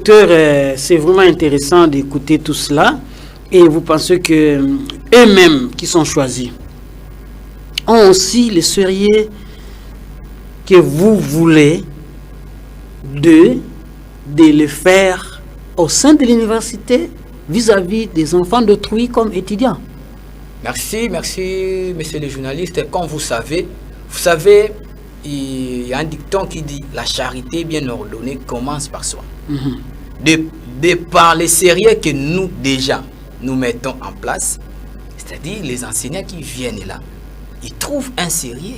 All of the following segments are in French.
C'est vraiment intéressant d'écouter tout cela. Et vous pensez que eux-mêmes qui sont choisis ont aussi le sérieux que vous voulez de le faire au sein de l'université vis-à-vis des enfants d'autrui comme étudiants? Merci, monsieur le journaliste. Comme vous savez, il y a un dicton qui dit la charité bien ordonnée commence par soi. De par les sérieux que nous mettons en place, c'est-à-dire les enseignants qui viennent là, ils trouvent un sérieux,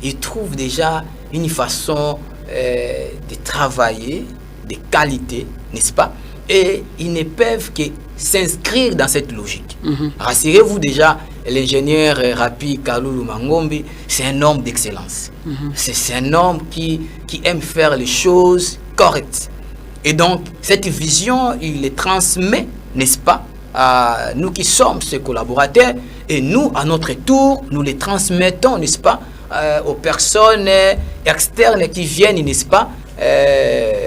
ils trouvent déjà une façon de travailler, de qualité, n'est-ce pas? Et ils ne peuvent que s'inscrire dans cette logique. Rassurez-vous déjà, l'ingénieur Rapi Kalulu Mangombi, c'est un homme d'excellence. C'est un homme qui aime faire les choses correctes. Et donc, cette vision, il les transmet, n'est-ce pas, à nous qui sommes ses collaborateurs, et nous, à notre tour, nous les transmettons, n'est-ce pas, aux personnes externes qui viennent, n'est-ce pas,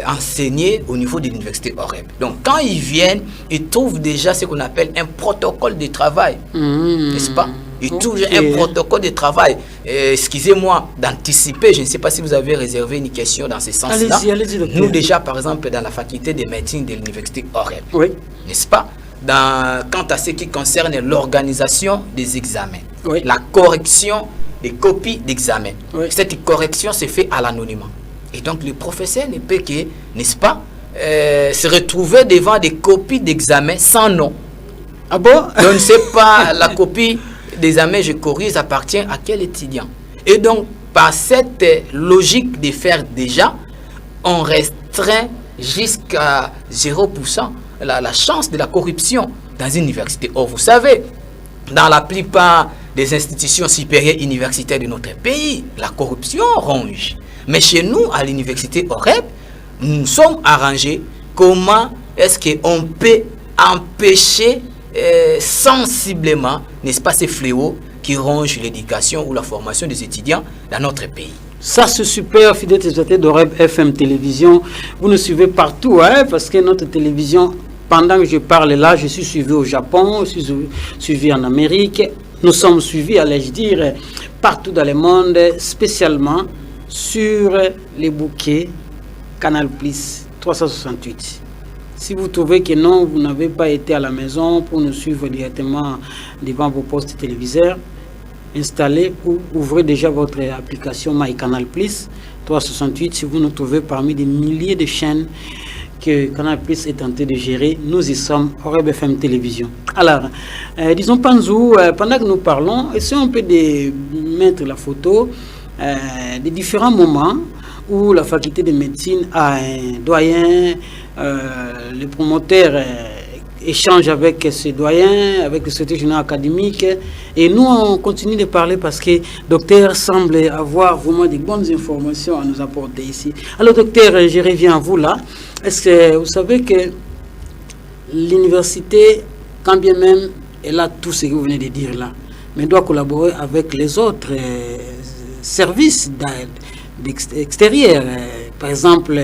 enseigner au niveau de l'université OREB. Donc, quand ils viennent, ils trouvent déjà ce qu'on appelle un protocole de travail, n'est-ce pas? Ils trouvent un protocole de travail. Excusez-moi d'anticiper, je ne sais pas si vous avez réservé une question dans ce sens-là. Allez-y, docteur. Nous, déjà, par exemple, dans la faculté de médecine de l'université OREB, n'est-ce pas? Quant à ce qui concerne l'organisation des examens, la correction des copies d'examen, cette correction se fait à l'anonymat. Et donc, le professeur ne peut que, n'est-ce pas, se retrouver devant des copies d'examen sans nom. Ah bon? Je ne sais pas, la copie d'examen, je corrige, appartient à quel étudiant. Et donc, par cette logique de faire déjà, on restreint jusqu'à 0% la chance de la corruption dans une université. Or, vous savez, dans la plupart des institutions supérieures universitaires de notre pays, la corruption ronge. Mais chez nous, à l'université OREB, nous sommes arrangés comment est-ce qu'on peut empêcher sensiblement, n'est-ce pas, ces fléaux qui rongent l'éducation ou la formation des étudiants dans notre pays. Ça, c'est super, fidèles téléspectateurs d'OREB FM Télévision. Vous nous suivez partout, parce que notre télévision, pendant que je parle là, je suis suivi au Japon, je suis suivi en Amérique. Nous sommes suivis, allais-je dire, partout dans le monde, spécialement sur les bouquets Canal Plus 368. Si vous trouvez que non, vous n'avez pas été à la maison pour nous suivre directement devant vos postes téléviseurs, installez ou ouvrez déjà votre application MyCanal Plus 368. Si vous nous trouvez parmi des milliers de chaînes que Canal Plus est tenté de gérer, nous y sommes, OREB FM Télévision. Alors, disons Panzou, pendant que nous parlons, essayons un peu de mettre la photo des différents moments où la faculté de médecine a un doyen, le promoteur échange avec ses doyens, avec le secrétaire général académique, et nous on continue de parler parce que le docteur semble avoir vraiment de bonnes informations à nous apporter ici. Alors docteur, je reviens à vous là. Est-ce que vous savez que l'université, quand bien même elle a tout ce que vous venez de dire là, mais doit collaborer avec les autres services extérieurs, par exemple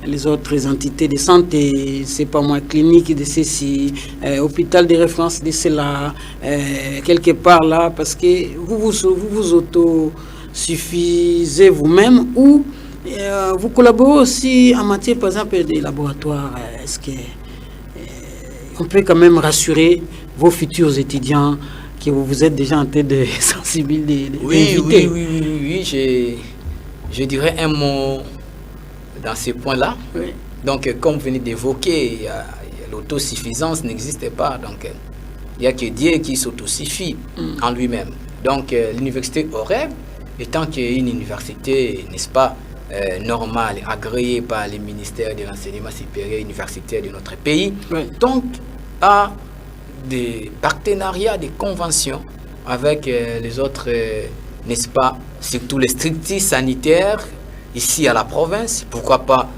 les autres entités de santé, c'est pas moi, clinique de ceci, hôpital de référence de cela, quelque part là, parce que vous autosuffisez vous-même ou vous collaborez aussi en matière, par exemple, des laboratoires. Est-ce que on peut quand même rassurer vos futurs étudiants que vous êtes déjà en train de sensibiliser, Oui, je dirais un mot dans ce point-là. Oui. Donc, comme vous venez d'évoquer, l'autosuffisance n'existe pas. Donc, il n'y a que Dieu qui s'autosuffit en lui-même. Donc, l'université OREB, étant qu'une université, n'est-ce pas, normale, agréée par les ministères de l'enseignement supérieur universitaire de notre pays, donc, a des partenariats, des conventions avec les autres, n'est-ce pas, surtout les stricts sanitaires ici à la province, pourquoi pas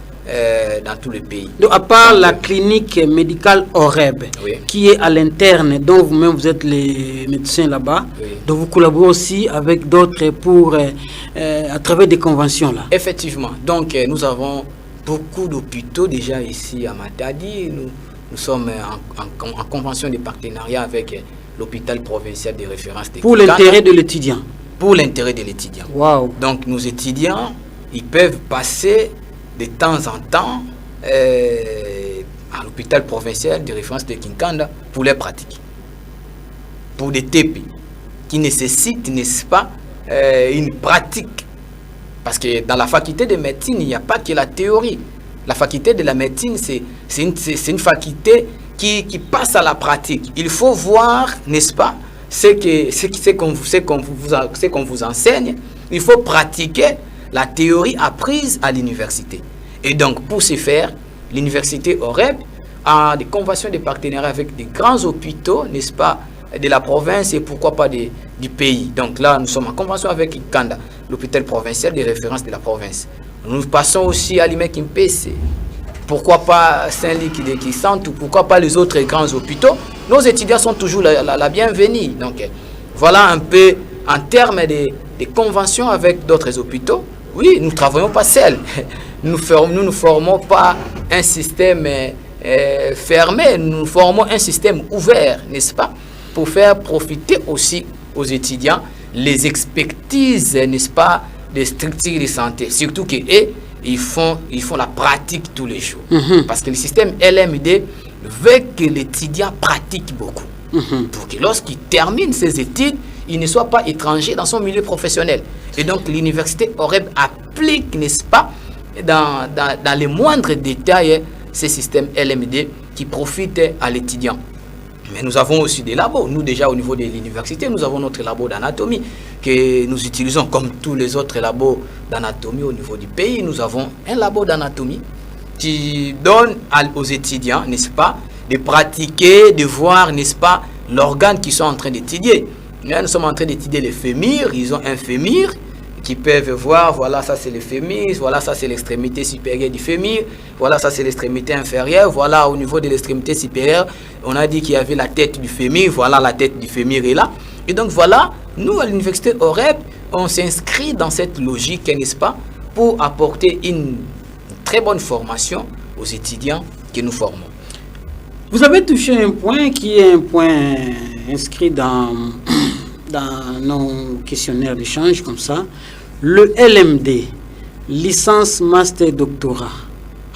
dans tout le pays. Donc, à part la clinique médicale OREB, qui est à l'interne, dont vous-même vous êtes les médecins là-bas, donc vous collaborez aussi avec d'autres pour à travers des conventions là. Effectivement. Donc nous avons beaucoup d'hôpitaux déjà ici à Matadi. Nous sommes en convention de partenariat avec l'hôpital provincial de référence de Pour Kikanda. l'intérêt de l'étudiant. Pour l'intérêt de l'étudiant. Wow. Donc nos étudiants, ils peuvent passer de temps en temps à l'hôpital provincial de référence de Kinkanda pour les pratiques. Pour des TP qui nécessitent, n'est-ce pas, une pratique. Parce que dans la faculté de médecine, il n'y a pas que la théorie. La faculté de la médecine, c'est une faculté qui passe à la pratique. Il faut voir, n'est-ce pas, ce qu'on vous enseigne. Il faut pratiquer la théorie apprise à l'université. Et donc, pour ce faire, l'université OREB a des conventions de partenariat avec des grands hôpitaux, n'est-ce pas, de la province et pourquoi pas du pays. Donc là, nous sommes en convention avec Kikanda, l'hôpital provincial de référence de la province. Nous passons aussi à Limé-Kimpese. Pourquoi pas Saint-Louis qui sentent ou pourquoi pas les autres grands hôpitaux. Nos étudiants sont toujours la bienvenue. Donc voilà un peu en termes de conventions avec d'autres hôpitaux. Oui, nous ne travaillons pas seuls. Nous ne formons pas un système fermé. Nous formons un système ouvert, n'est-ce pas, pour faire profiter aussi aux étudiants les expertises, n'est-ce pas, des structures de santé. Surtout qu'ils font la pratique tous les jours. Parce que le système LMD veut que l'étudiant pratique beaucoup. Pour que lorsqu'il termine ses études, il ne soit pas étranger dans son milieu professionnel. Et donc l'université OREB applique, n'est-ce pas, dans les moindres détails, ce système LMD qui profite à l'étudiant. Mais nous avons aussi des labos. Nous, déjà, au niveau de l'université, nous avons notre labo d'anatomie que nous utilisons comme tous les autres labos d'anatomie au niveau du pays. Nous avons un labo d'anatomie qui donne aux étudiants, n'est-ce pas, de pratiquer, de voir, n'est-ce pas, l'organe qu'ils sont en train d'étudier. Là, nous sommes en train d'étudier les fémurs. Ils ont un fémur qui peuvent voir, voilà, ça c'est le fémur, voilà, ça c'est l'extrémité supérieure du fémur, voilà, ça c'est l'extrémité inférieure, voilà, au niveau de l'extrémité supérieure, on a dit qu'il y avait la tête du fémur, voilà, la tête du fémur est là. Et donc voilà, nous à l'université OREB, on s'inscrit dans cette logique, n'est-ce pas, pour apporter une très bonne formation aux étudiants que nous formons. Vous avez touché un point qui est un point inscrit dans nos questionnaires d'échange comme ça, le LMD, licence, master, doctorat.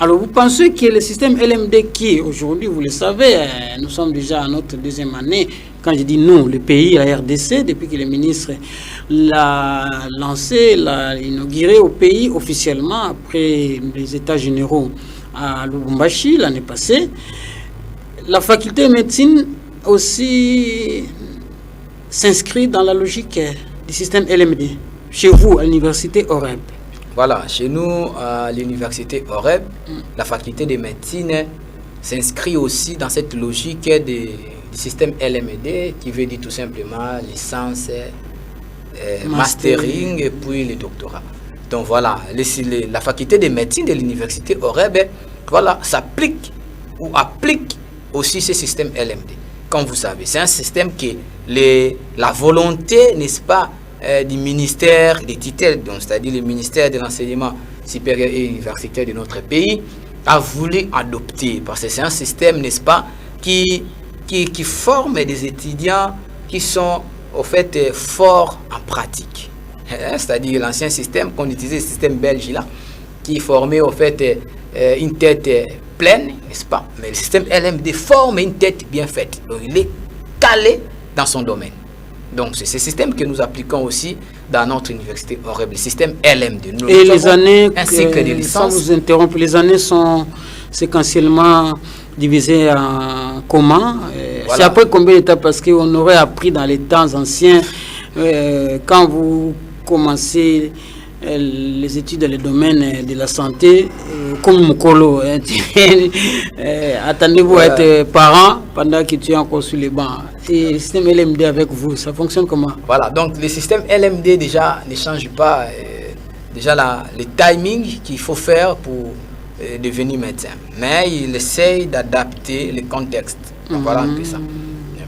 Alors vous pensez que le système LMD qui aujourd'hui, vous le savez, nous sommes déjà à notre deuxième année, quand je dis nous, le pays, la RDC, depuis que le ministre l'a lancé, l'a inauguré au pays officiellement après les états généraux à Lubumbashi l'année passée, la faculté de médecine aussi s'inscrit dans la logique du système LMD, chez vous, à l'université OREB. Voilà, chez nous, à l'université OREB, la faculté de médecine s'inscrit aussi dans cette logique du système LMD, qui veut dire tout simplement licence, mastering et puis le doctorat. Donc voilà, la faculté de médecine de l'université OREB, voilà, s'applique ou applique aussi ce système LMD. Comme vous savez, c'est un système qui la volonté, n'est-ce pas, du ministère des tutelles, c'est-à-dire le ministère de l'enseignement supérieur et universitaire de notre pays, a voulu adopter. Parce que c'est un système, n'est-ce pas, qui forme des étudiants qui sont, au fait, forts en pratique. C'est-à-dire l'ancien système qu'on utilisait, le système belge là, qui formait, au fait, une tête pleine, n'est-ce pas? Mais le système LMD forme une tête bien faite. Donc, il est calé dans son domaine. Donc, c'est ce système que nous appliquons aussi dans notre université OREB, le système LMD. Nous et les années, un cycle de licence. Sans vous interrompre, les années sont séquentiellement divisées en comment voilà. C'est après combien d'étapes? Parce qu'on aurait appris dans les temps anciens, quand vous commencez les études dans le domaine de la santé, comme Mokolo, attendez-vous à être parent pendant que tu es encore sur les bancs. Et le système LMD avec vous, ça fonctionne comment? Voilà, donc le système LMD déjà ne change pas déjà le timing qu'il faut faire pour devenir médecin. Mais il essaye d'adapter le contexte. Donc, voilà un peu ça.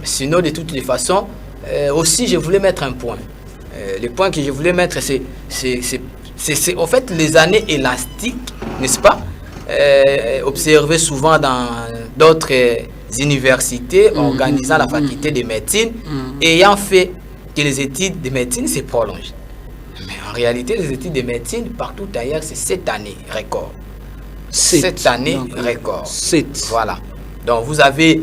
Sinon, de toutes les façons, aussi je voulais mettre un point. Le point que je voulais mettre, c'est en fait les années élastiques, n'est-ce pas, observé souvent dans d'autres universités organisant la faculté de médecine, ayant fait que les études de médecine se prolongent. Mais en réalité, les études de médecine, partout ailleurs, c'est 7 années record. 7 années record. 7. Voilà. Donc, vous avez,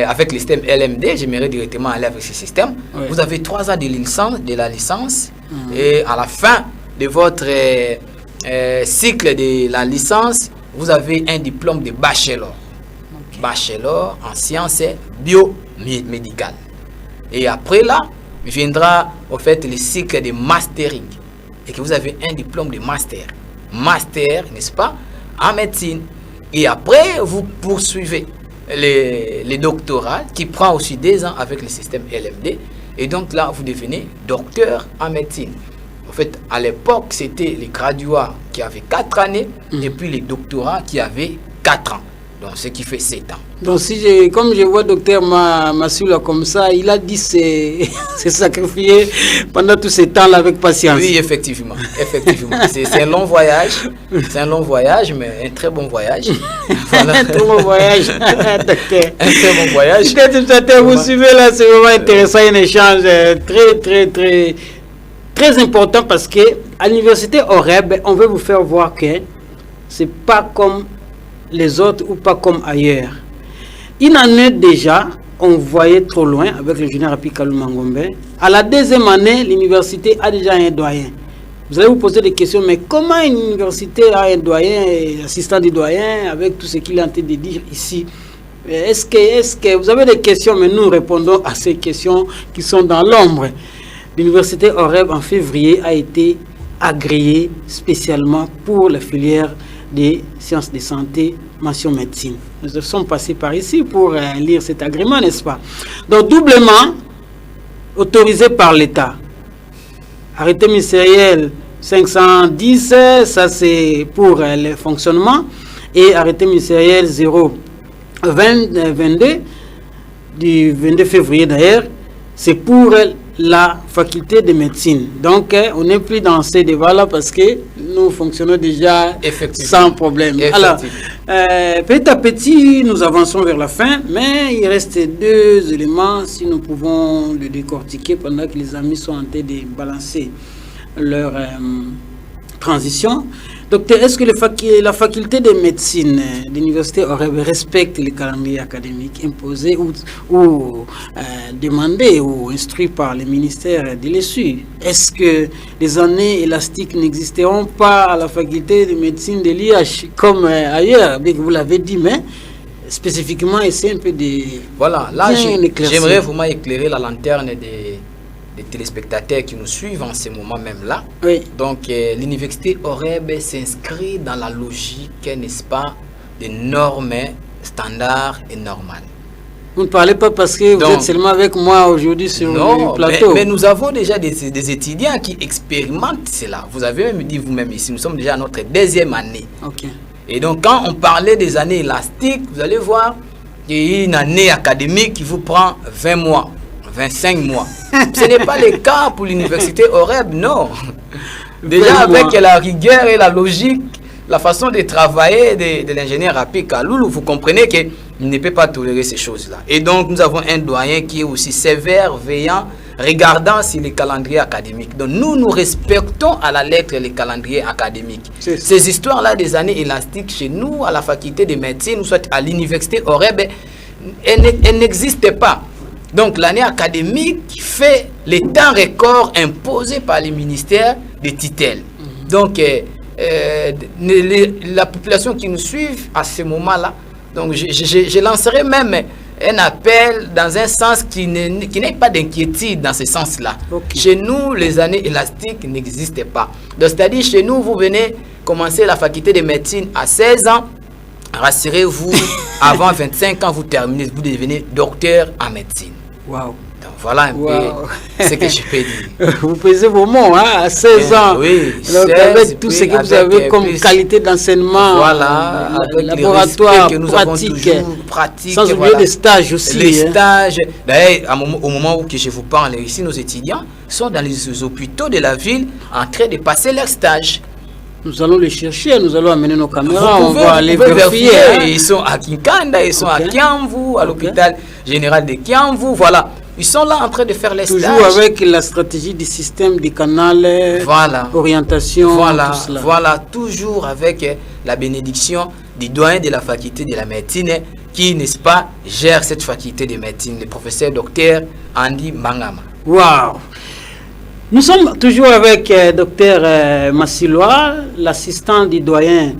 avec le système LMD, j'aimerais directement aller avec ce système, vous avez 3 ans de la licence, et à la fin de votre cycle de la licence, vous avez un diplôme de bachelor. Bachelor en sciences biomédicales. Et après là, viendra au fait le cycle de mastering. Et que vous avez un diplôme de master. Master, n'est-ce pas, en médecine. Et après, vous poursuivez les doctorats qui prend aussi 2 ans avec le système LMD. Et donc là, vous devenez docteur en médecine. En fait, à l'époque, c'était les graduats qui avaient 4 années et puis les doctorats qui avaient 4 ans. Donc, ce qui fait 7 ans. Donc, comme je vois docteur Massoula comme ça, il a dit c'est sacrifié pendant tout ce temps-là avec patience. Oui, effectivement. C'est un long voyage. C'est un long voyage, mais un très bon voyage. Voilà. Un très bon voyage, docteur. Un très bon voyage. Peut-être vous suivez là, c'est vraiment intéressant, un échange très important parce que à l'université OREB, on veut vous faire voir que c'est pas comme les autres ou pas comme ailleurs. Une année déjà, on voyait trop loin avec le général Pikalou Mangombe. À la 2e année, l'université a déjà un doyen. Vous allez vous poser des questions, mais comment une université a un doyen, assistant du doyen, avec tout ce qu'il est en train de dire ici? Est-ce que vous avez des questions, mais nous répondons à ces questions qui sont dans l'ombre. L'université OREB en février a été agréée spécialement pour la filière des sciences de santé, mention médecine. Nous sommes passés par ici pour lire cet agrément, n'est-ce pas? Donc, doublement autorisé par l'État. Arrêté ministériel 510, ça c'est pour le fonctionnement, et arrêté ministériel 022 du 22 février d'ailleurs, c'est pour la faculté de médecine. Donc, on n'est plus dans ces débats-là parce que nous fonctionnons déjà sans problème. Alors, petit à petit, nous avançons vers la fin, mais il reste 2 éléments si nous pouvons le décortiquer pendant que les amis sont en train de balancer leur transition. Docteur, est-ce que la faculté de médecine de l'université OREB respecte les calendriers académiques imposés ou demandés ou instruits par les ministères de l'ESU? Est-ce que les années élastiques n'existeront pas à la faculté de médecine de l'IH comme ailleurs? Bien que vous l'avez dit, mais spécifiquement, essayez un peu de... Voilà, là, j'aimerais vraiment éclairer la lanterne des téléspectateurs qui nous suivent en ce moment même là. Oui. Donc l'université OREB s'inscrit dans la logique, n'est-ce pas, des normes standards et normales. Vous ne parlez pas parce que vous êtes seulement avec moi aujourd'hui sur le plateau. Mais nous avons déjà des étudiants qui expérimentent cela. Vous avez même dit vous-même ici, nous sommes déjà à notre 2e année. Okay. Et donc quand on parlait des années élastiques, vous allez voir qu'il y a une année académique qui vous prend 20 mois. 25 mois. Ce n'est pas le cas pour l'université OREB, non. Déjà avec la rigueur et la logique, la façon de travailler de l'ingénieur Rapi Kaloulou, vous comprenez qu'il ne peut pas tolérer ces choses-là. Et donc nous avons un doyen qui est aussi sévère, veillant, regardant sur les calendriers académiques. Donc nous respectons à la lettre les calendriers académiques. Ces histoires-là des années élastiques chez nous, à la faculté de médecine, ou soit à l'université OREB, elles n'existent pas. Donc l'année académique fait les temps records imposés par les ministères de tutelle. Donc la population qui nous suit à ce moment-là, donc je lancerai même un appel dans un sens qui n'est pas d'inquiétude dans ce sens-là. Okay. Chez nous, les années élastiques n'existent pas. Donc c'est-à-dire chez nous, vous venez commencer la faculté de médecine à 16 ans, rassurez-vous, avant 25 ans, vous terminez, vous devenez docteur en médecine. Wow. Donc voilà un peu ce que je peux dire. Vous pesez vos mots, hein, à 16 ans. Oui, donc, avec tout ce que vous avez comme qualité d'enseignement, voilà, avec laboratoire, que nous pratique, sans oublier les stages aussi. Les stages. D'ailleurs, au moment où je vous parle ici, nos étudiants sont dans les hôpitaux de la ville en train de passer leur stage. Nous allons les chercher, nous allons amener nos caméras, Vous on va aller vérifier. Ils sont à Kinkanda, ils sont à Kiamvu, à l'hôpital général de Kiamvu. Voilà, ils sont là en train de faire les stages. Toujours avec la stratégie du système du canal, orientation, tout cela. Voilà, toujours avec la bénédiction du doyen de la faculté de la médecine qui, n'est-ce pas, gère cette faculté de médecine, le professeur docteur Andy Mangama. Waouh! Nous sommes toujours avec docteur Massiloa, l'assistant du doyen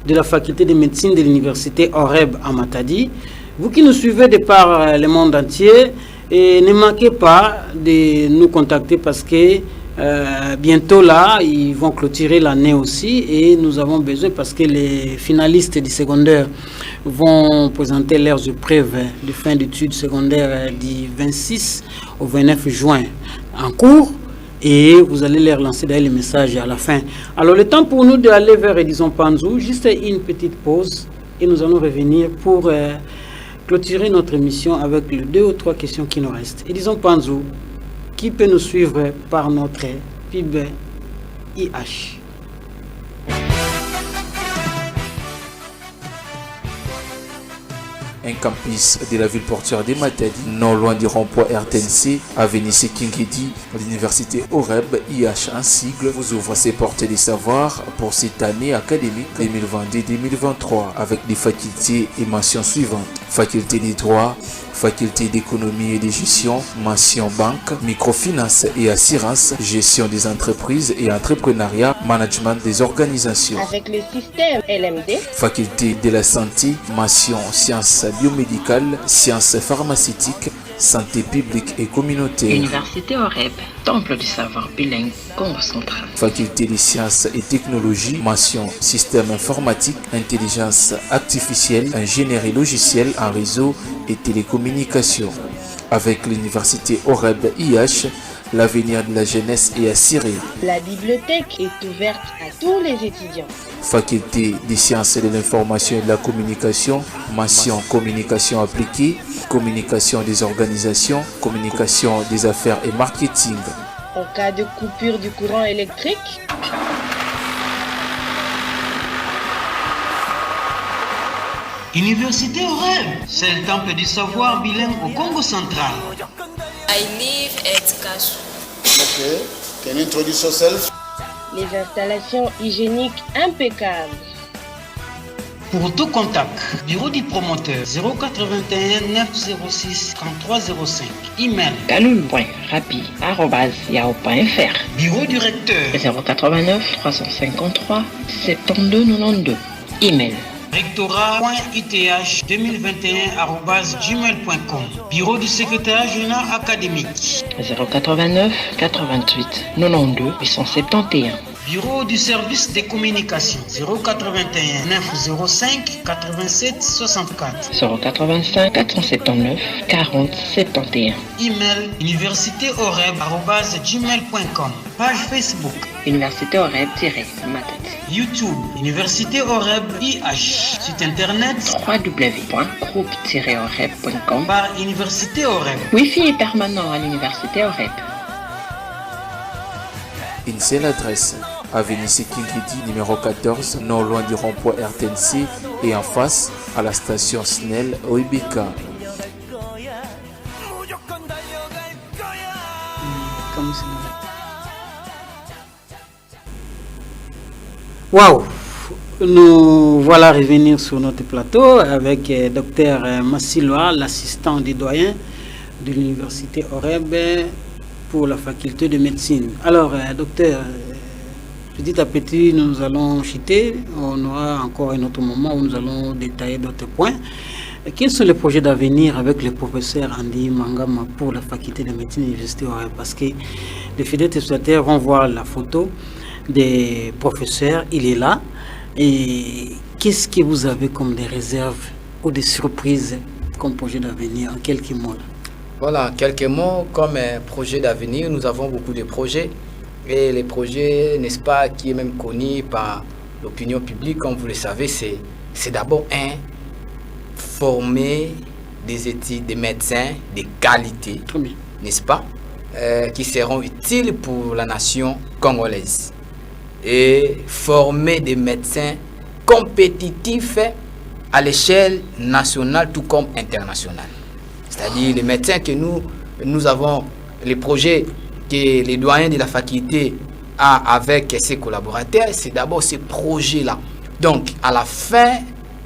de la faculté de médecine de l'université OREB à Matadi. Vous qui nous suivez de par le monde entier, et ne manquez pas de nous contacter parce que bientôt là, ils vont clôturer l'année aussi et nous avons besoin parce que les finalistes du secondaire vont présenter leurs épreuves de fin d'études secondaires du 26 au 29 juin en cours. Et vous allez leur lancer d'ailleurs les messages à la fin. Alors le temps pour nous d'aller vers Edison Panzou, juste une petite pause et nous allons revenir pour clôturer notre émission avec les 2 ou 3 questions qui nous restent. Edison Panzou, qui peut nous suivre par notre PIB IH? Un campus de la ville portuaire de Matadi, non loin du rond-point RTNC, avenue Sekingedi, l'université OREB IH en sigle, vous ouvre ses portes des savoirs pour cette année académique 2022-2023 avec des facultés et mentions suivantes: faculté des droits, faculté d'économie et de gestion, mention banque, microfinance et assurance, gestion des entreprises et entrepreneuriat, management des organisations. Avec le système LMD, faculté de la santé, mention sciences biomédicales, sciences pharmaceutiques, santé publique et communautaire. Université OREB, temple du savoir bilingue, Congo central. Faculté des sciences et technologies, mention système informatique, intelligence artificielle, ingénierie logicielle en réseau et télécommunications. Avec l'université OREB IH, l'avenir de la jeunesse est assuré. La bibliothèque est ouverte à tous les étudiants. Faculté des sciences de l'information et de la communication, mention communication appliquée, communication des organisations, communication des affaires et marketing. En cas de coupure du courant électrique, Université OREB, c'est le temple du savoir bilingue au Congo central. I live at Kasu. Okay, can you introduce yourself? les installations hygiéniques impeccables. Pour tout contact, bureau du promoteur 081 906 3305. Email kaloul.rapi@yahoo.fr. Bureau du recteur 089 353 72 92. Email rectorat.ith2021@gmail.com. Bureau du secrétaire général académique 089 88 92 871. Bureau du service des communications 081 905 87 64. 085 479 40 71. Email universitéoreb@gmail.com. Page Facebook Université OREB-Matadi. YouTube Université OREB IH. Site internet www.groupe-oreb.com. par Université OREB. Wi-Fi est permanent à l'Université OREB. Une seule adresse, avenue Sekingedi, numéro 14, non loin du rond-point RTNC et en face à la station SNEL Oibeka. Waouh! Nous voilà revenir sur notre plateau avec Dr Massiloa, l'assistant du doyen de l'université OREB pour la faculté de médecine. Alors, docteur, petit à petit, nous allons chuter. On aura encore un autre moment où nous allons détailler d'autres points. Quels sont les projets d'avenir avec le professeur Andy Mangama pour la faculté de médecine de l'université OREB? Parce que les fidèles téléspectateurs vont voir la photo des professeurs, il est là. Et qu'est-ce que vous avez comme des réserves ou des surprises comme projet d'avenir en quelques mots? Voilà, quelques mots comme projet d'avenir. Nous avons beaucoup de projets. Et les projets, n'est-ce pas, qui est même connu par l'opinion publique, comme vous le savez, c'est d'abord former des études, des médecins de qualité, n'est-ce pas, qui seront utiles pour la nation congolaise. et former des médecins compétitifs à l'échelle nationale tout comme internationale. C'est-à-dire les médecins que nous avons, les projets que les doyens de la faculté a avec ses collaborateurs, c'est d'abord ces projets-là. Donc, à la fin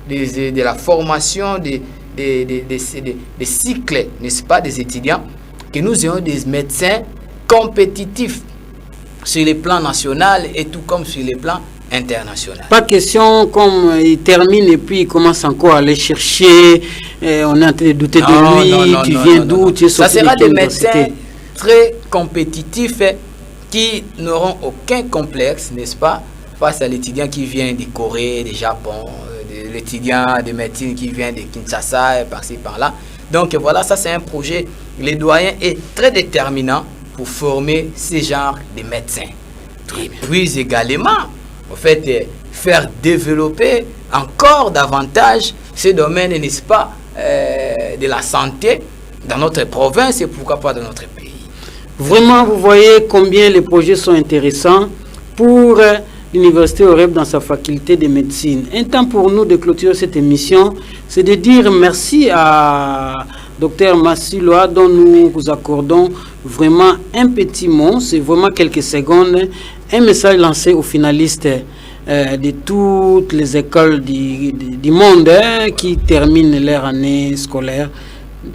de la formation des cycles, n'est-ce pas, des étudiants, que nous ayons des médecins compétitifs sur les plans national et tout comme sur les plans internationaux. Pas question comme il termine et puis il commence encore à aller chercher, on est en train de douter de lui, tu viens d'où, tu es sorti. Ça sera des médecins très compétitifs qui n'auront aucun complexe, n'est-ce pas, face à l'étudiant qui vient de Corée, du Japon, l'étudiant de médecine qui vient de Kinshasa, par-ci, par-là. Donc voilà, ça c'est un projet, les doyens est très déterminant pour former ce genre de médecins. Et puis également, en fait, faire développer encore davantage ce domaine, n'est-ce pas, de la santé dans notre province et pourquoi pas dans notre pays. Vraiment, vous voyez combien les projets sont intéressants pour l'Université OREB dans sa faculté de médecine. Un temps pour nous de clôturer cette émission, c'est de dire merci à Dr Massiloa dont nous vous accordons vraiment un petit mot, c'est vraiment quelques secondes, un message lancé aux finalistes de toutes les écoles du monde qui terminent leur année scolaire.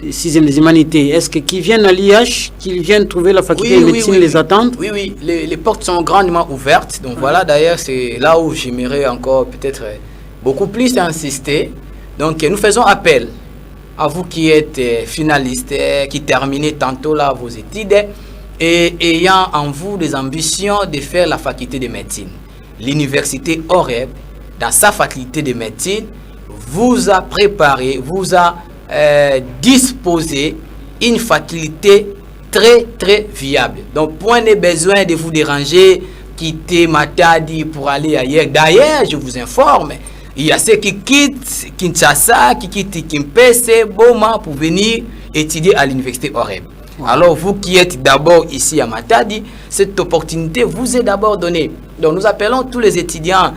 6e des humanités. Est-ce que qui viennent à l'IH, qu'ils viennent trouver la faculté de médecine les attendent? Oui, les portes sont grandement ouvertes. Donc voilà, d'ailleurs, c'est là où j'aimerais encore peut-être beaucoup plus insister. Donc nous faisons appel à vous qui êtes finalistes, qui terminez tantôt là vos études et ayant en vous des ambitions de faire la faculté de médecine. L'université OREB, dans sa faculté de médecine, vous a préparé, vous a disposer une faculté très très viable. Donc point de besoin de vous déranger, quitter Matadi pour aller ailleurs. D'ailleurs, je vous informe, il y a ceux qui quittent Kinshasa, qui quittent Kimpese, Boma pour venir étudier à l'université OREB. Alors vous qui êtes d'abord ici à Matadi, cette opportunité vous est d'abord donnée. Donc nous appelons tous les étudiants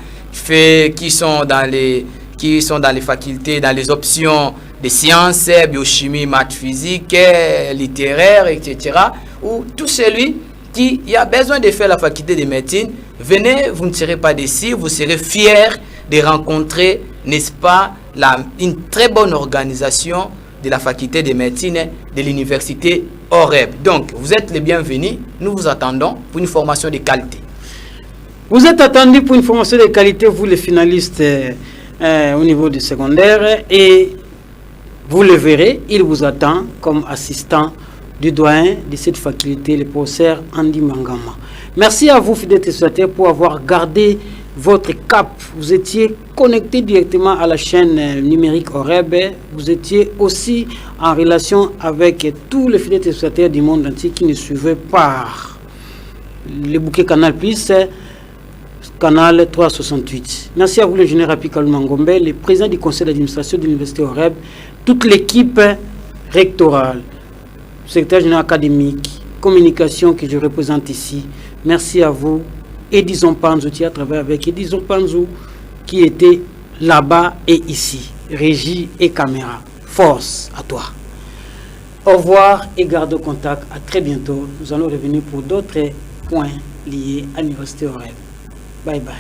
qui sont dans les facultés, dans les options de sciences, biochimie, maths, physique, littéraire, etc. Ou tout celui qui a besoin de faire la faculté de médecine, venez, vous ne serez pas déçus, vous serez fiers de rencontrer, n'est-ce pas, une très bonne organisation de la faculté de médecine de l'université OREB. Donc, vous êtes les bienvenus, nous vous attendons pour une formation de qualité. Vous êtes attendus pour une formation de qualité, vous les finalistes au niveau du secondaire, et vous le verrez, il vous attend comme assistant du doyen de cette faculté, le professeur Andy Mangama. Merci à vous, fidèles téléspectateurs, pour avoir gardé votre cap. Vous étiez connecté directement à la chaîne numérique OREB. Vous étiez aussi en relation avec tous les fidèles téléspectateurs du monde entier qui nous suivaient par le bouquet Canal Plus, Canal 368. Merci à vous, le général Pikal Mangombe, le président du conseil d'administration de l'université OREB, toute l'équipe rectorale, secrétaire général académique, communication que je représente ici. Merci à vous. Edison Panzou, tu as travaillé avec Edison Panzou qui était là-bas et ici. Régie et caméra. Force à toi. Au revoir et garde contact. À très bientôt. Nous allons revenir pour d'autres points liés à l'université OREB. Bye bye.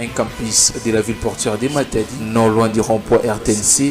Un campus de la ville portuaire de Matadi, non loin du rond-point RTNC,